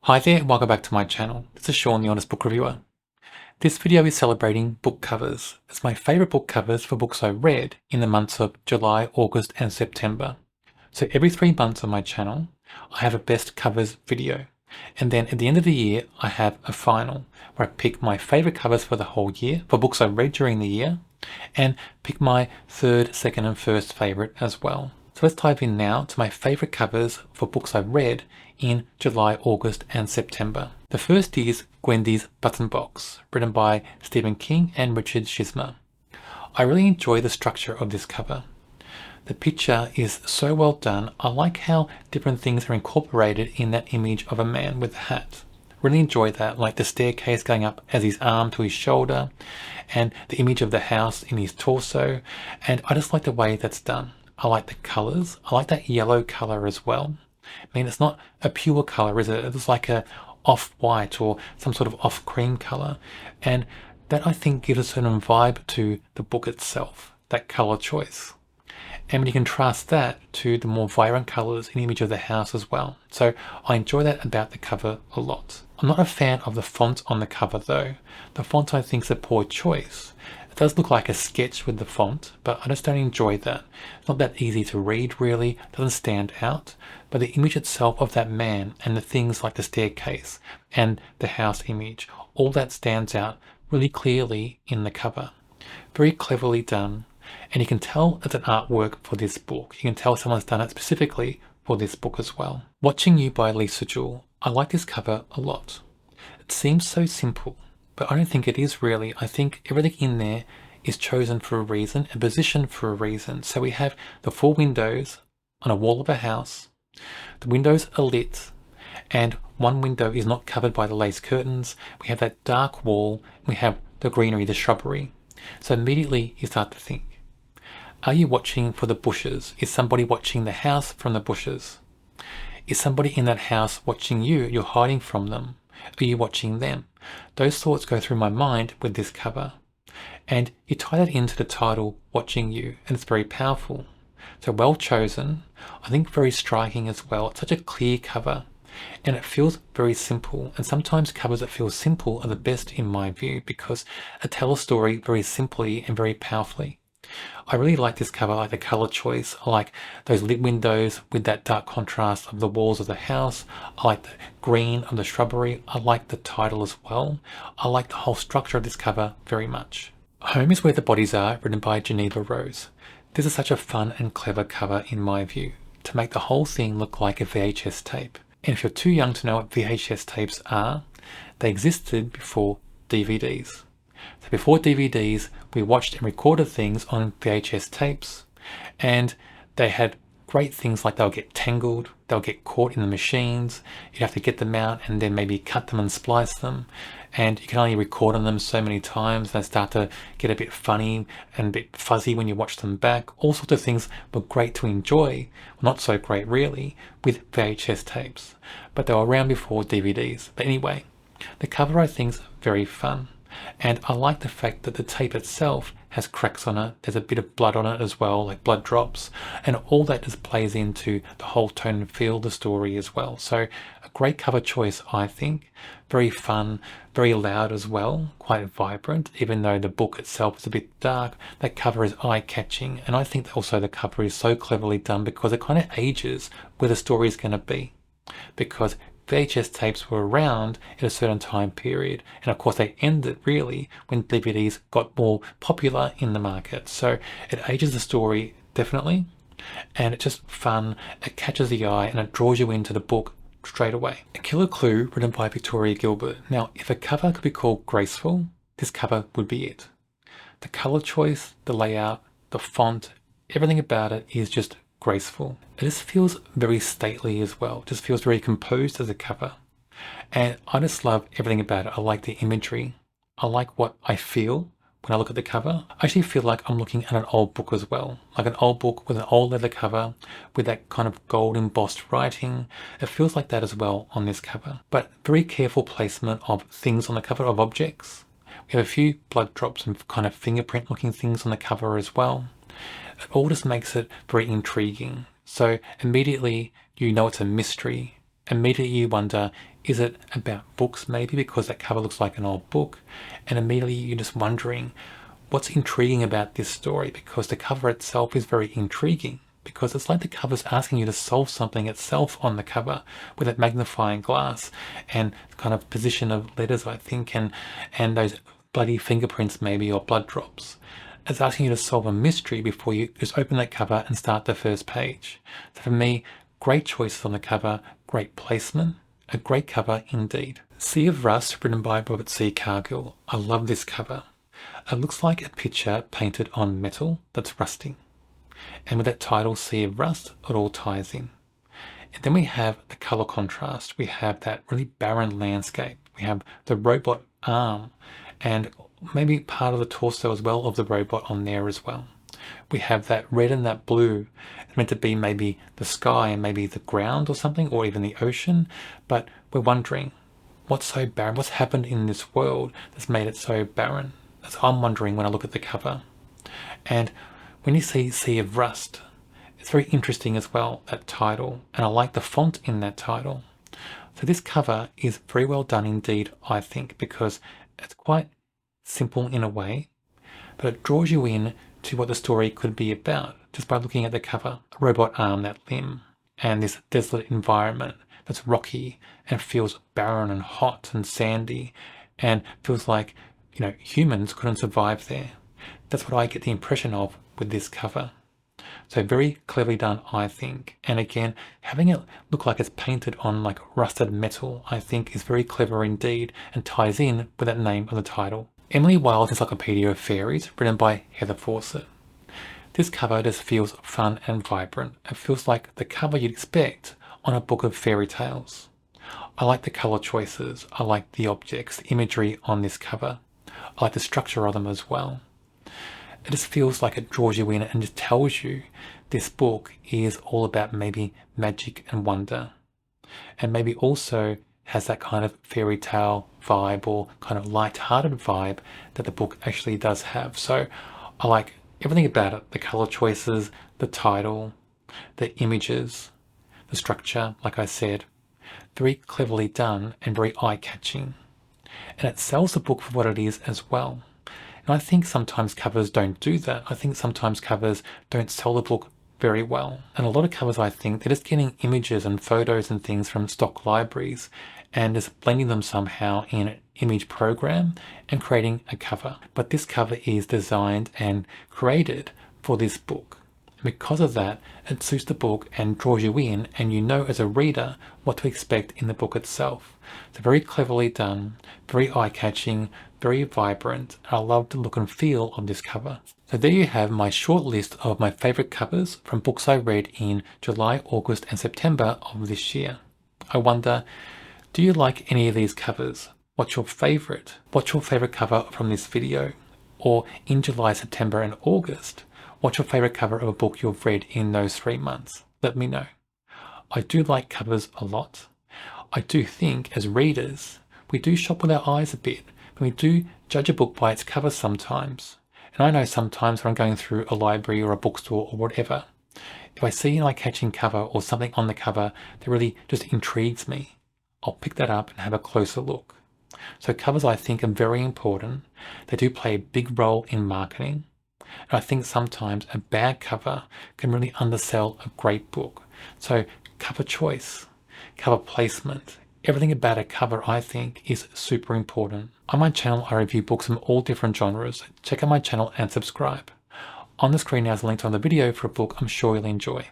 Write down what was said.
Hi there, welcome back to my channel. This is Sean, the Honest Book Reviewer. This video is celebrating book covers. It's my favourite book covers for books I read in the months of July, August and September. So every 3 months on my channel, I have a best covers video. And then at the end of the year, I have a final where I pick my favourite covers for the whole year for books I read during the year and pick my third, second and first favourite as well. So let's dive in now to my favourite covers for books I've read in July, August and September. The first is Gwendy's Button Box, written by Stephen King and Richard Schismer. I really enjoy the structure of this cover. The picture is so well done. I like how different things are incorporated in that image of a man with a hat. Really enjoy that, like the staircase going up as his arm to his shoulder and the image of the house in his torso. And I just like the way that's done. I like the colours. I like that yellow colour as well. I mean, it's not a pure colour, is it? It's like a off-white or some sort of off-cream colour. And that, I think, gives a certain vibe to the book itself, that colour choice. And when you contrast that to the more vibrant colours in the image of the house as well. So I enjoy that about the cover a lot. I'm not a fan of the font on the cover though. The font, I think, is a poor choice. It does look like a sketch with the font, but I just don't enjoy that. It's not that easy to read really, it doesn't stand out, but the image itself of that man and the things like the staircase and the house image, all that stands out really clearly in the cover. Very cleverly done, and you can tell it's an artwork for this book. You can tell someone's done it specifically for this book as well. Watching You by Lisa Jewell. I like this cover a lot. It seems so simple, but I don't think it is really. I think everything in there is chosen for a reason and positioned for a reason. So we have the 4 windows on a wall of a house. The windows are lit and one window is not covered by the lace curtains. We have that dark wall. We have the greenery, the shrubbery. So immediately you start to think, are you watching for the bushes? Is somebody watching the house from the bushes? Is somebody in that house watching you? You're hiding from them. Are you watching them? Those thoughts go through my mind with this cover. And you tie that into the title, Watching You, and it's very powerful. So well chosen. I think very striking as well. It's such a clear cover. And it feels very simple. And sometimes covers that feel simple are the best in my view because it tells a story very simply and very powerfully. I really like this cover. I like the colour choice. I like those lit windows with that dark contrast of the walls of the house. I like the green of the shrubbery. I like the title as well. I like the whole structure of this cover very much. Home is Where the Bodies Are, written by Geneva Rose. This is such a fun and clever cover in my view, to make the whole thing look like a VHS tape. And if you're too young to know what VHS tapes are, they existed before DVDs. So before DVDs, we watched and recorded things on VHS tapes, and they had great things like they'll get tangled, they'll get caught in the machines, you'd have to get them out and then maybe cut them and splice them, and you can only record on them so many times, they start to get a bit funny and a bit fuzzy when you watch them back. All sorts of things were great to enjoy, well, not so great really, with VHS tapes, but they were around before DVDs. But anyway, the cover I think is very fun. And I like the fact that the tape itself has cracks on it. There's a bit of blood on it as well, like blood drops. And all that just plays into the whole tone and feel of the story as well. So a great cover choice, I think. Very fun, very loud as well, quite vibrant. Even though the book itself is a bit dark, that cover is eye-catching. And I think also the cover is so cleverly done because it kind of ages where the story is going to be. Because VHS tapes were around at a certain time period, and of course they ended really when DVDs got more popular in the market. So it ages the story definitely, and it's just fun, it catches the eye, and it draws you into the book straight away. A Killer Clue, written by Victoria Gilbert. Now, if a cover could be called graceful, this cover would be it. The colour choice, the layout, the font, everything about it is just graceful. It just feels very stately as well. It just feels very composed as a cover. And I just love everything about it. I like the imagery. I like what I feel when I look at the cover. I actually feel like I'm looking at an old book as well. Like an old book with an old leather cover with that kind of gold embossed writing. It feels like that as well on this cover. But very careful placement of things on the cover, of objects. We have a few blood drops and kind of fingerprint looking things on the cover as well. It all just makes it very intriguing. So immediately you know it's a mystery. Immediately you wonder, Is it about books maybe because that cover looks like an old book? And immediately you're just wondering what's intriguing about this story, because the cover itself is very intriguing, because it's like the cover's asking you to solve something itself on the cover with that magnifying glass and kind of position of letters, I think, and those bloody fingerprints maybe, or blood drops. It's asking you to solve a mystery before you just open that cover and start the first page. So for me, great choices on the cover, great placement, a great cover indeed. Sea of Rust, written by Robert C. Cargill. I love this cover. It looks like a picture painted on metal that's rusting. And with that title, Sea of Rust, it all ties in. And then we have the color contrast. We have that really barren landscape. We have the robot arm and maybe part of the torso as well of the robot on there as well. We have that red and that blue. It's meant to be maybe the sky and maybe the ground or something, or even the ocean. But we're wondering, what's so barren? What's happened in this world that's made it so barren? That's what I'm wondering when I look at the cover. And when you see Sea of Rust, it's very interesting as well, that title. And I like the font in that title. So this cover is very well done indeed, I think, because it's quite simple in a way, but it draws you in to what the story could be about just by looking at the cover. A robot arm, that limb, and this desolate environment that's rocky and feels barren and hot and sandy and feels like, humans couldn't survive there. That's what I get the impression of with this cover. So very cleverly done, I think. And again, having it look like it's painted on like rusted metal, I think is very clever indeed and ties in with that name of the title. Emily Wilde's Encyclopedia of Fairies, written by Heather Fawcett. This cover just feels fun and vibrant. It feels like the cover you'd expect on a book of fairy tales. I like the color choices. I like the objects, the imagery on this cover. I like the structure of them as well. It just feels like it draws you in and just tells you this book is all about maybe magic and wonder. And maybe also has that kind of fairy tale vibe or kind of light-hearted vibe that the book actually does have. So I like everything about it. The color choices, the title, the images, the structure, like I said. Very cleverly done and very eye-catching. And it sells the book for what it is as well. And I think sometimes covers don't do that. I think sometimes covers don't sell the book very well. And a lot of covers, I think, they're just getting images and photos and things from stock libraries and just blending them somehow in an image program and creating a cover. But this cover is designed and created for this book. And because of that, it suits the book and draws you in, and you know as a reader what to expect in the book itself. So very cleverly done, very eye-catching, very vibrant. I love the look and feel of this cover. So there you have my short list of my favorite covers from books I read in July, August and September of this year. I wonder, do you like any of these covers? What's your favorite? What's your favorite cover from this video? Or in July, September and August, what's your favorite cover of a book you've read in those 3 months? Let me know. I do like covers a lot. I do think as readers, we do shop with our eyes a bit. We do judge a book by its cover sometimes. And I know sometimes when I'm going through a library or a bookstore or whatever, if I see an eye-catching cover or something on the cover that really just intrigues me, I'll pick that up and have a closer look. So covers, I think, are very important. They do play a big role in marketing. And I think sometimes a bad cover can really undersell a great book. So cover choice, cover placement, everything about a cover, I think, is super important. On my channel, I review books from all different genres. Check out my channel and subscribe. On the screen now is a link to the video for a book I'm sure you'll enjoy.